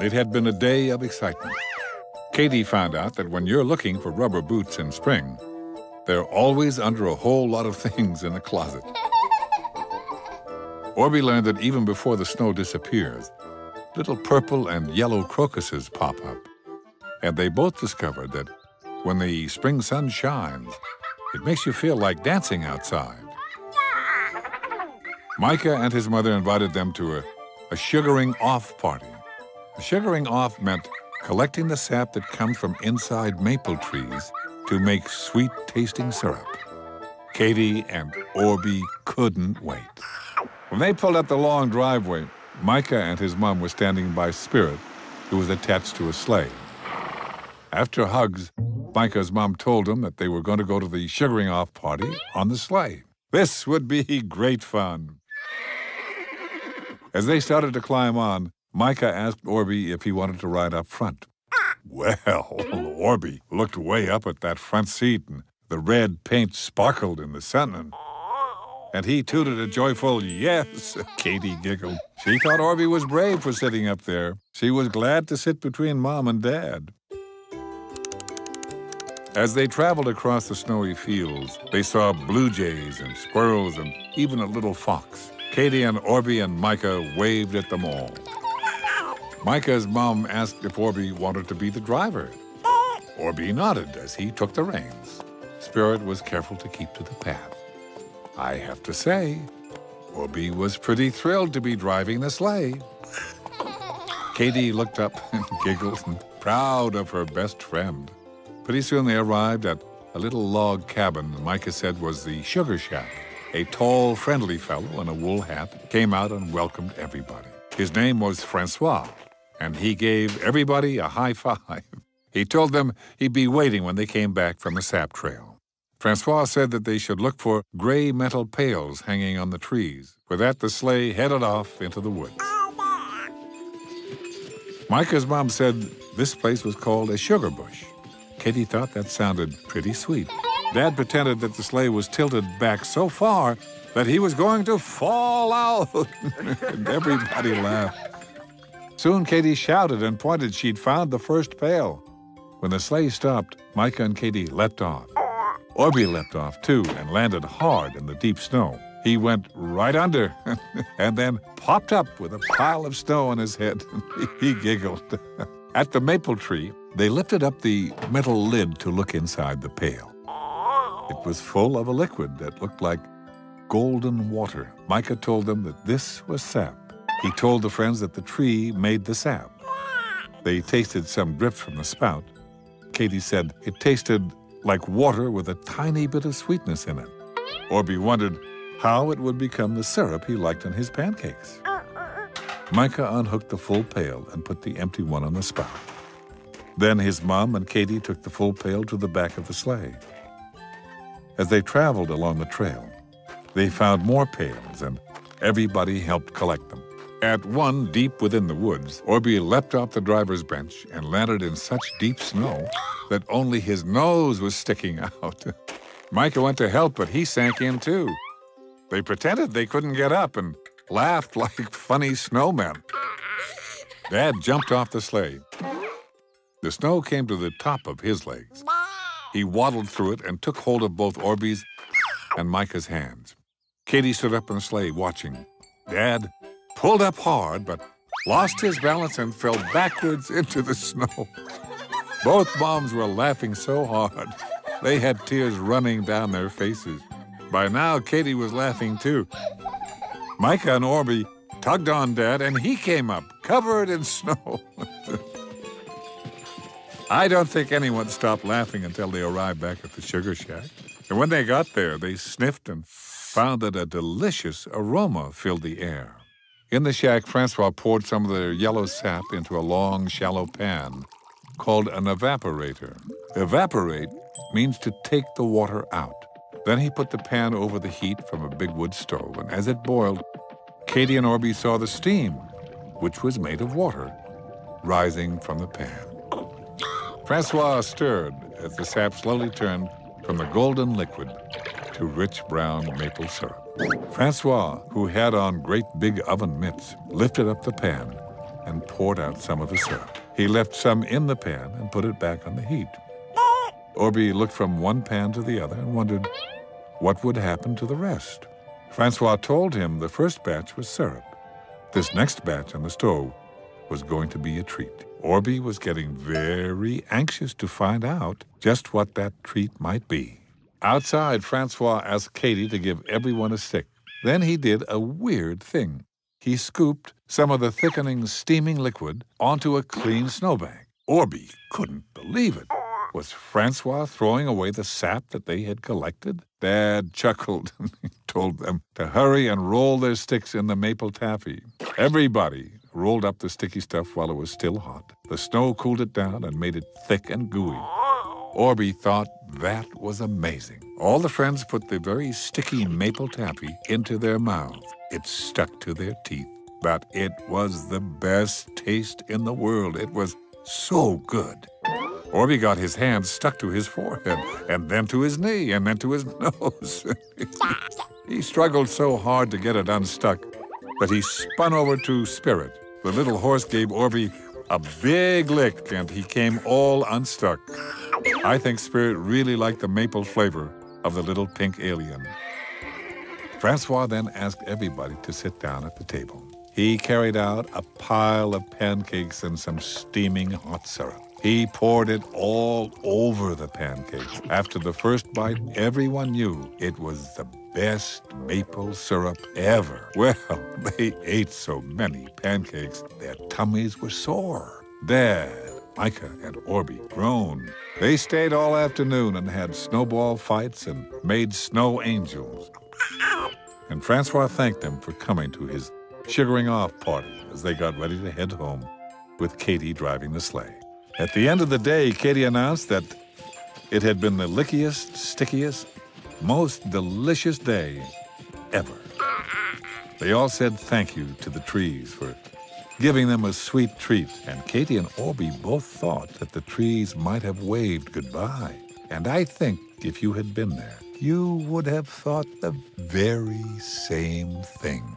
It had been a day of excitement. Katie found out that when you're looking for rubber boots in spring, they're always under a whole lot of things in the closet. Orbie learned that even before the snow disappears, little purple and yellow crocuses pop up. And they both discovered that when the spring sun shines, it makes you feel like dancing outside. Micah and his mother invited them to a sugaring off party. The sugaring off meant collecting the sap that comes from inside maple trees to make sweet-tasting syrup. Katie and Orbie couldn't wait. When they pulled up the long driveway, Micah and his mom were standing by Spirit, who was attached to a sleigh. After hugs, Micah's mom told him that they were going to go to the sugaring off party on the sleigh. This would be great fun. As they started to climb on, Micah asked Orbie if he wanted to ride up front. Well, Orbie looked way up at that front seat, and the red paint sparkled in the sun, and he tooted a joyful yes. Katie giggled. She thought Orbie was brave for sitting up there. She was glad to sit between Mom and Dad. As they traveled across the snowy fields, they saw blue jays and squirrels and even a little fox. Katie and Orbie and Micah waved at them all. Micah's mom asked if Orbie wanted to be the driver. Orbie nodded as he took the reins. Spirit was careful to keep to the path. I have to say, Orbie was pretty thrilled to be driving the sleigh. Katie looked up and giggled, proud of her best friend. Pretty soon they arrived at a little log cabin Micah said was the Sugar Shack. A tall, friendly fellow in a wool hat came out and welcomed everybody. His name was Francois, and he gave everybody a high five. He told them he'd be waiting when they came back from the sap trail. Francois said that they should look for gray metal pails hanging on the trees. With that, the sleigh headed off into the woods. Micah's mom said this place was called a sugar bush. Katie thought that sounded pretty sweet. Dad pretended that the sleigh was tilted back so far that he was going to fall out. And everybody laughed. Soon Katie shouted and pointed she'd found the first pail. When the sleigh stopped, Micah and Katie leapt off. Orbie leapt off, too, and landed hard in the deep snow. He went right under and then popped up with a pile of snow on his head. He giggled. At the maple tree, they lifted up the metal lid to look inside the pail. It was full of a liquid that looked like golden water. Micah told them that this was sap. He told the friends that the tree made the sap. They tasted some drips from the spout. Katie said it tasted like water with a tiny bit of sweetness in it. Orbie wondered how it would become the syrup he liked in his pancakes. Micah unhooked the full pail and put the empty one on the spout. Then his mom and Katie took the full pail to the back of the sleigh. As they traveled along the trail, they found more pails, and everybody helped collect them. At one deep within the woods, Orbie leapt off the driver's bench and landed in such deep snow that only his nose was sticking out. Micah went to help, but he sank in too. They pretended they couldn't get up and laughed like funny snowmen. Dad jumped off the sleigh. The snow came to the top of his legs. He waddled through it and took hold of both Orbie's and Micah's hands. Katie stood up in the sleigh watching. Dad pulled up hard, but lost his balance and fell backwards into the snow. Both moms were laughing so hard, they had tears running down their faces. By now, Katie was laughing too. Micah and Orbie tugged on Dad, and he came up, covered in snow. I don't think anyone stopped laughing until they arrived back at the Sugar Shack. And when they got there, they sniffed and found that a delicious aroma filled the air. In the shack, Francois poured some of the yellow sap into a long, shallow pan called an evaporator. Evaporate means to take the water out. Then he put the pan over the heat from a big wood stove, and as it boiled, Katie and Orbie saw the steam, which was made of water, rising from the pan. Francois stirred as the sap slowly turned from the golden liquid to rich brown maple syrup. Francois, who had on great big oven mitts, lifted up the pan and poured out some of the syrup. He left some in the pan and put it back on the heat. Orbie looked from one pan to the other and wondered what would happen to the rest. Francois told him the first batch was syrup. This next batch on the stove was going to be a treat. Orbie was getting very anxious to find out just what that treat might be. Outside, Francois asked Katie to give everyone a stick. Then he did a weird thing. He scooped some of the thickening, steaming liquid onto a clean snowbank. Orbie couldn't believe it. Was Francois throwing away the sap that they had collected? Dad chuckled and told them to hurry and roll their sticks in the maple taffy. Everybody rolled up the sticky stuff while it was still hot. The snow cooled it down and made it thick and gooey. Orbie thought that was amazing. All the friends put the very sticky maple taffy into their mouths. It stuck to their teeth, but it was the best taste in the world. It was so good. Orbie got his hands stuck to his forehead, and then to his knee, and then to his nose. He struggled so hard to get it unstuck that he spun over to Spirit. The little horse gave Orbie a big lick, and he came all unstuck. I think Spirit really liked the maple flavor of the little pink alien. Francois then asked everybody to sit down at the table. He carried out a pile of pancakes and some steaming hot syrup. He poured it all over the pancakes. After the first bite, everyone knew it was the best maple syrup ever. Well, they ate so many pancakes, their tummies were sore. Dad, Micah, and Orbie groaned. They stayed all afternoon and had snowball fights and made snow angels. And Francois thanked them for coming to his sugaring off party as they got ready to head home with Katie driving the sleigh. At the end of the day, Katie announced that it had been the lickiest, stickiest, most delicious day ever. They all said thank you to the trees for giving them a sweet treat, and Katie and Orbie both thought that the trees might have waved goodbye. And I think if you had been there, you would have thought the very same thing.